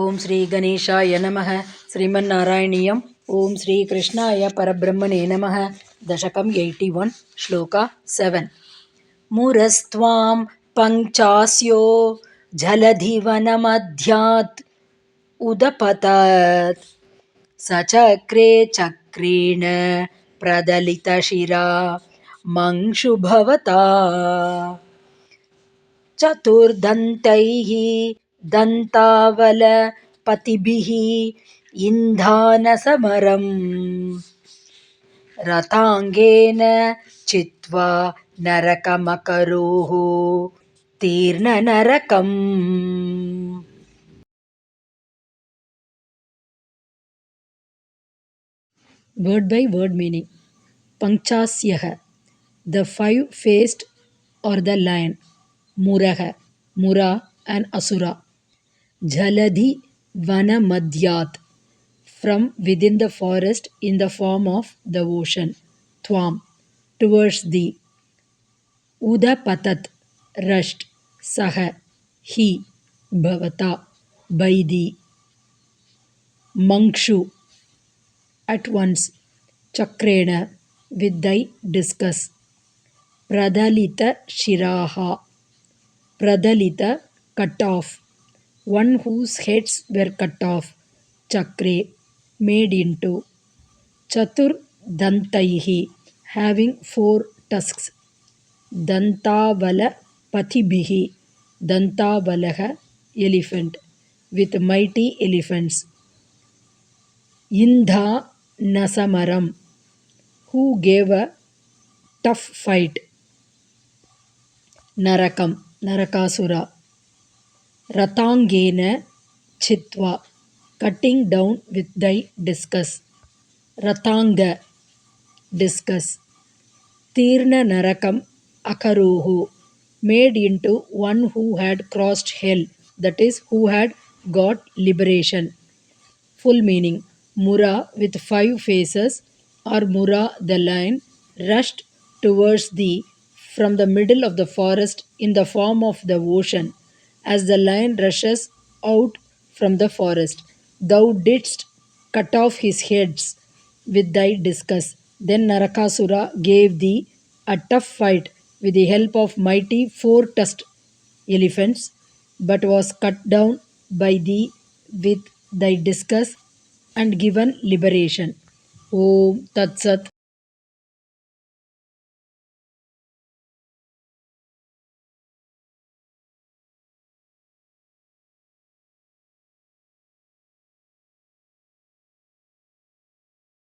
ಓಂ ಶ್ರೀ ಗಣೇಶಾಯ ನಮಃ ಶ್ರೀಮನ್ನಾರಾಯಣೀಯಂ ಓಂ ಶ್ರೀ ಕೃಷ್ಣಾಯ ಪರಬ್ರಹ್ಮಣೇ ನಮಃ ದಶಕಂ 81 ಶ್ಲೋಕ 7 ಮೂರಸ್ತ್ವಾಂ ಪಂಚಾಸ್ಯೋ ಜಲಧಿವನಮಧ್ಯಾತ್ ಉದಪತತ್ ಸಚಕ್ರೆ ಚಕ್ರೇಣ ಪ್ರದಲಿತಶಿರಾ ಮಂಕ್ಷುಭವತಾ ಚತುರ್ದಂತೈಃ ದಂತಾವಲಪತಿಭಿಃ ಇಂಧಾನಸಮರಂ ರಥಾಂಗೇನ ಚಿತ್ವಾ ನರಕಮಕರೋಃ ತೀರ್ಣನರಕಂ. Word by word meaning. Panchasyah, the five-faced or the lion. Muraha, Mura and Asura. Jaladhi Vanamadhyat, from within the forest in the form of the ocean. Twam, towards thee. Udapatat, rushed. Saha, he. Bhavata, by thee. Mankshu, at once. Chakrena, with thy discus. Pradalita Shiraha, Pradalita, cut off. One whose heads were cut off. Chakre, made into. Chatur Dantaihi, having four tusks. Dantavala Pathibihi, Dantavalaha, elephant, with mighty elephants. Indha Nasamaram, who gave a tough fight. Narakam, Narakasura. Rathangena Chitva, cutting down with thy discus. Rathanga, discus. Tirna Narakam Akaroho, made into one who had crossed hell, that is, who had got liberation. Full meaning. Mura with five faces, or Mura the lion, rushed towards thee from the middle of the forest in the form of the ocean, as the lion rushes out from the forest. Thou didst cut off his heads with thy discus. Then Narakasura gave thee a tough fight with the help of mighty four-tusked elephants, but was cut down by thee with thy discus and given liberation. Om Tat Sat.